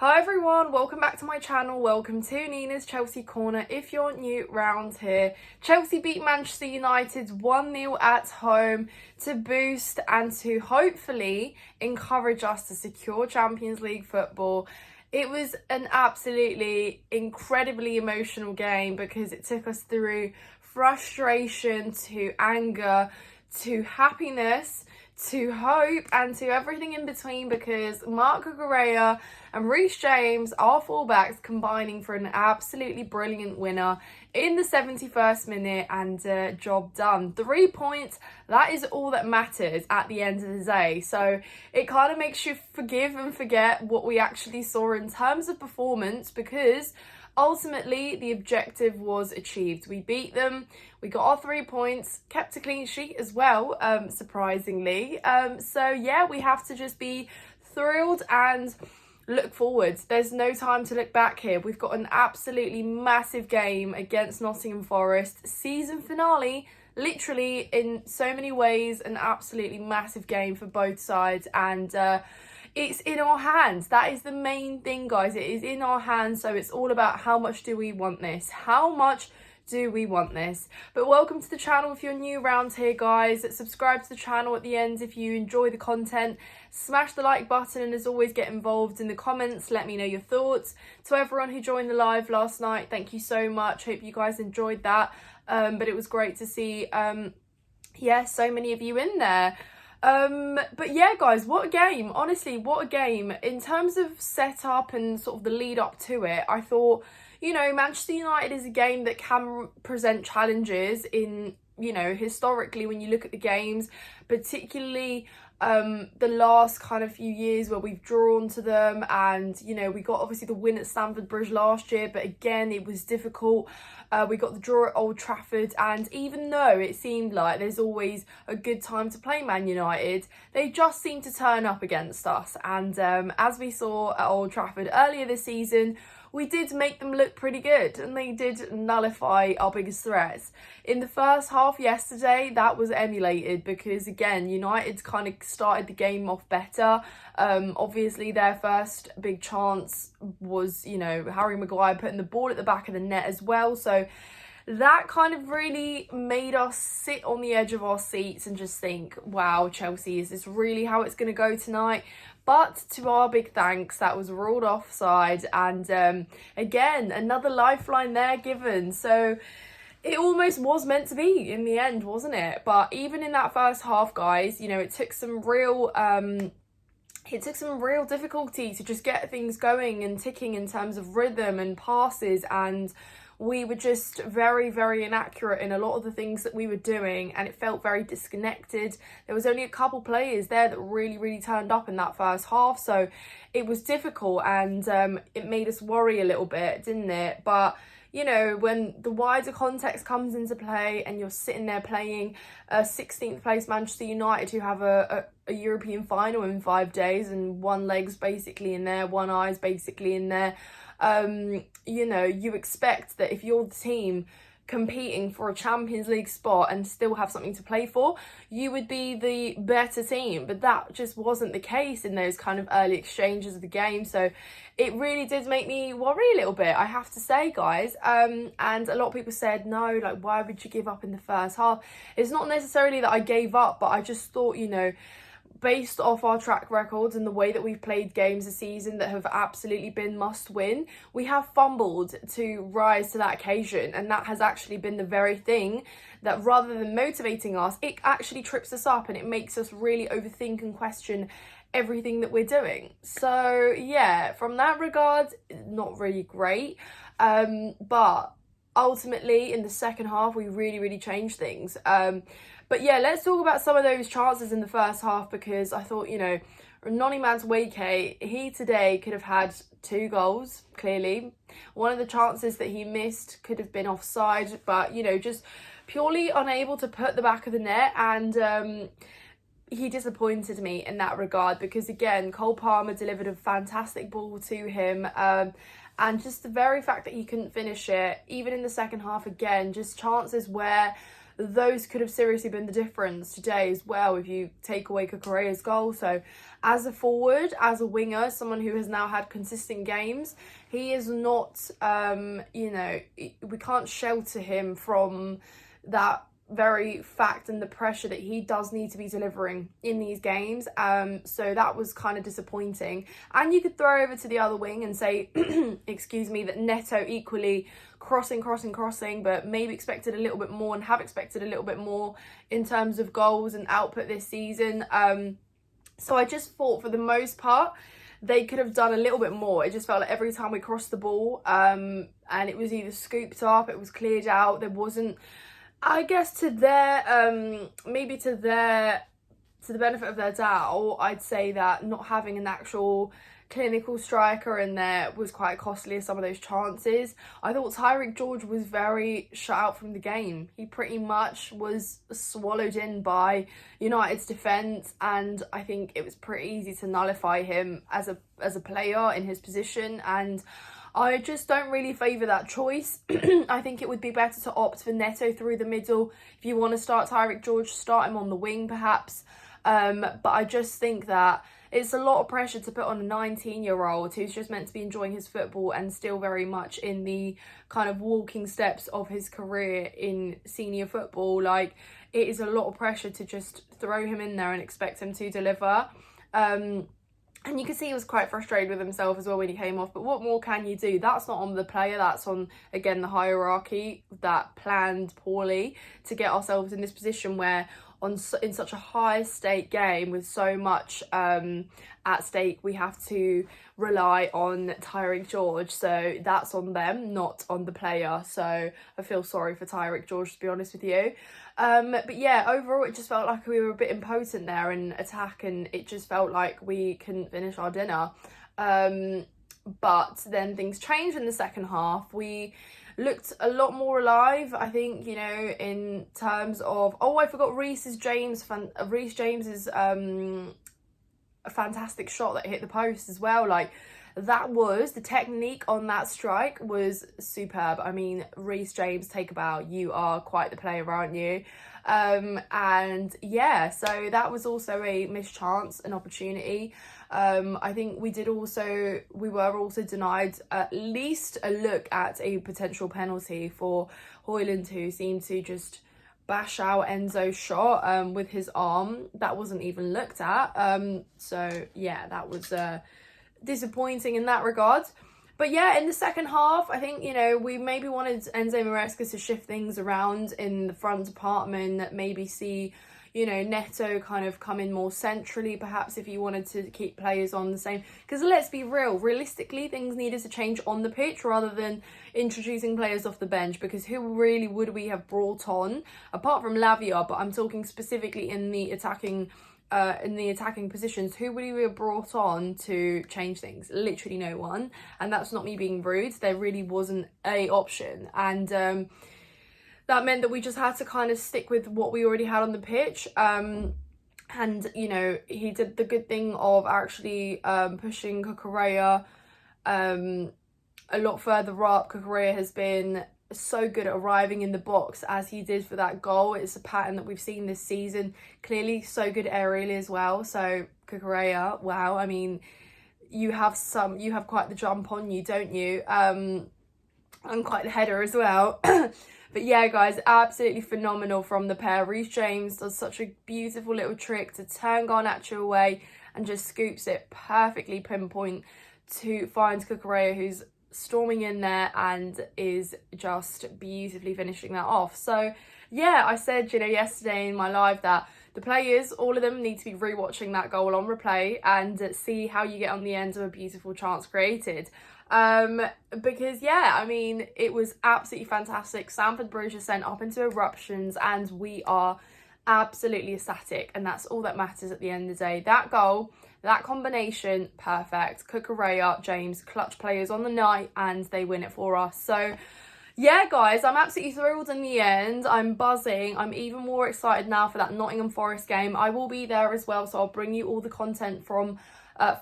Hi everyone, welcome back to my channel. Welcome to Nina's Chelsea Corner. If you're new round here, Chelsea beat Manchester United 1-0 at home to boost and to hopefully encourage us to secure Champions League football. It was an absolutely incredibly emotional game because it took us through frustration to anger to happiness to hope and to everything in between, because Marc Cucurella and Reece James, our fullbacks, combining for an absolutely brilliant winner in the 71st minute, and job done. 3 points, that is all that matters at the end of the day. So it kind of makes you forgive and forget what we actually saw in terms of performance, because ultimately, the objective was achieved. We beat them, we got our 3 points, kept a clean sheet as well, surprisingly. So yeah, we have to just be thrilled and look forwards. There's no time to look back here. We've got an absolutely massive game against Nottingham Forest. Season finale, literally in so many ways, an absolutely massive game for both sides, and it's in our hands. That is the main thing, guys. It is in our hands. So it's all about how much do we want this? How much do we want this? But welcome to the channel if you're new around here, guys. Subscribe to the channel at the end if you enjoy the content. Smash the like button, and as always, get involved in the comments. Let me know your thoughts. To everyone who joined the live last night, thank you so much. Hope you guys enjoyed that. But it was great to see, yeah, so many of you in there. But yeah, guys, what a game. Honestly, what a game. In terms of setup and sort of the lead up to it, I thought, you know, Manchester United is a game that can present challenges in, you know, historically when you look at the games, particularly the last kind of few years where we've drawn to them. And, you know, we got obviously the win at Stamford Bridge last year, but again, it was difficult. We got the draw at Old Trafford, and even though it seemed like there's always a good time to play Man United, they just seem to turn up against us. And as we saw at Old Trafford earlier this season, we did make them look pretty good, and they did nullify our biggest threats. In the first half yesterday, that was emulated because, again, United kind of started the game off better. Obviously, their first big chance was, you know, Harry Maguire putting the ball at the back of the net as well. So that kind of really made us sit on the edge of our seats and just think, wow, Chelsea, is this really how it's going to go tonight? But to our big thanks, that was ruled offside, and again, another lifeline there given. So it almost was meant to be in the end, wasn't it? But even in that first half, guys, you know, it took some real difficulty to just get things going and ticking in terms of rhythm and passes, and we were just very, very inaccurate in a lot of the things that we were doing, and it felt very disconnected. There was only a couple players there that really turned up in that first half, so it was difficult, and it made us worry a little bit, didn't it? But you know, when the wider context comes into play and you're sitting there playing a 16th place Manchester United who have a European final in 5 days, and one leg's basically in there, one eye's basically in there, you know, you expect that if you're the team competing for a Champions League spot and still have something to play for, you would be the better team. But that just wasn't the case in those kind of early exchanges of the game. So it really did make me worry a little bit, I have to say, guys. And a lot of people said, no, like, why would you give up in the first half? It's not necessarily that I gave up, but I just thought, you know, based off our track records and the way that we've played games this season that have absolutely been must win, we have fumbled to rise to that occasion, and that has actually been the very thing that, rather than motivating us, it actually trips us up and it makes us really overthink and question everything that we're doing. So yeah, from that regard, not really great, but ultimately in the second half we really changed things. But yeah, let's talk about some of those chances in the first half, because I thought, you know, Noni Madueke, he today could have had 2 goals, clearly. One of the chances that he missed could have been offside, but, you know, just purely unable to put the back of the net, and he disappointed me in that regard, because, again, Cole Palmer delivered a fantastic ball to him, and just the very fact that he couldn't finish it, even in the second half, again, just chances where those could have seriously been the difference today as well if you take away Cucurella's goal. So as a forward, as a winger, someone who has now had consistent games, he is not, you know, we can't shelter him from that very fact and the pressure that he does need to be delivering in these games. So that was kind of disappointing. And you could throw over to the other wing and say, excuse me, that Neto equally crossing, but maybe expected a little bit more and have expected a little bit more in terms of goals and output this season. So I just thought for the most part, they could have done a little bit more. It just felt like every time we crossed the ball, and it was either scooped up, it was cleared out, there wasn't, I guess to their, maybe to the benefit of their doubt, I'd say that not having an actual clinical striker in there was quite costly of some of those chances. I thought Tyreek George was very shut out from the game. He pretty much was swallowed in by United's defence, and I think it was pretty easy to nullify him as a player in his position, and I just don't really favour that choice. I think it would be better to opt for Neto through the middle. If you want to start Tyreek George, start him on the wing perhaps. But I just think that it's a lot of pressure to put on a 19-year-old who's just meant to be enjoying his football and still very much in the kind of walking steps of his career in senior football. Like, it is a lot of pressure to just throw him in there and expect him to deliver. And you can see he was quite frustrated with himself as well when he came off. But what more can you do? That's not on the player. That's on, again, the hierarchy that planned poorly to get ourselves in this position where in such a high stake game with so much at stake, we have to rely on Tyreek George. So that's on them, not on the player. So I feel sorry for Tyreek George, to be honest with you. But yeah, overall, it just felt like we were a bit impotent there in attack, and it just felt like we couldn't finish our dinner. But then things changed in the second half. We looked a lot more alive, I think, you know, in terms of, I forgot Reece James's a fantastic shot that hit the post as well. Like, that was, the technique on that strike was superb. I mean, Reece James, take a bow. You are quite the player, aren't you? And yeah, so that was also a missed chance, an opportunity. I think we were also denied at least a look at a potential penalty for Højlund, who seemed to just bash out Enzo's shot with his arm. That wasn't even looked at. So yeah, that was disappointing in that regard. But yeah, in the second half, I think, you know, we maybe wanted Enzo Maresca to shift things around in the front department, maybe see, you know, Neto kind of come in more centrally, perhaps, if you wanted to keep players on the same. Because let's be real, realistically, things needed to change on the pitch rather than introducing players off the bench. Because who really would we have brought on, apart from Lavia, but I'm talking specifically in the attacking positions, who would we have brought on to change things? Literally no one. And that's not me being rude. There really wasn't a option. And that meant that we just had to kind of stick with what we already had on the pitch. And, you know, he did the good thing of actually pushing Cucurella a lot further up. Cucurella has been so good at arriving in the box as he did for that goal. It's a pattern that we've seen this season. Clearly so good aerially as well. So Cucurella, wow, I mean, you have quite the jump on you, don't you? And quite the header as well. But yeah, guys, absolutely phenomenal from the pair. Reece James does such a beautiful little trick to turn Garnacho away and just scoops it perfectly pinpoint to find Cucurella, who's storming in there and is just beautifully finishing that off. So yeah, I said, you know, yesterday in my live that the players, all of them, need to be rewatching that goal on replay and see how you get on the end of a beautiful chance created. Because yeah, I mean, it was absolutely fantastic. Stamford Bridge is sent up into eruptions and we are absolutely ecstatic, and that's all that matters at the end of the day. That goal, that combination, perfect. Cucurella, James, clutch players on the night, and they win it for us. So yeah, guys, I'm absolutely thrilled in the end. I'm buzzing. I'm even more excited now for that Nottingham Forest game. I will be there as well, so I'll bring you all the content from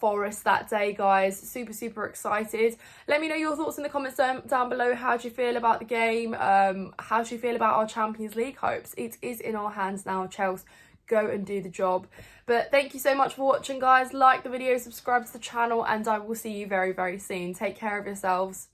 Forest that day, guys. Super excited. Let me know your thoughts in the comments down below. How do you feel about the game? How do you feel about our Champions League hopes? It is in our hands now, Chelsea. Go and do the job. But thank you so much for watching, guys. Like the video, subscribe to the channel, and I will see you very soon. Take care of yourselves.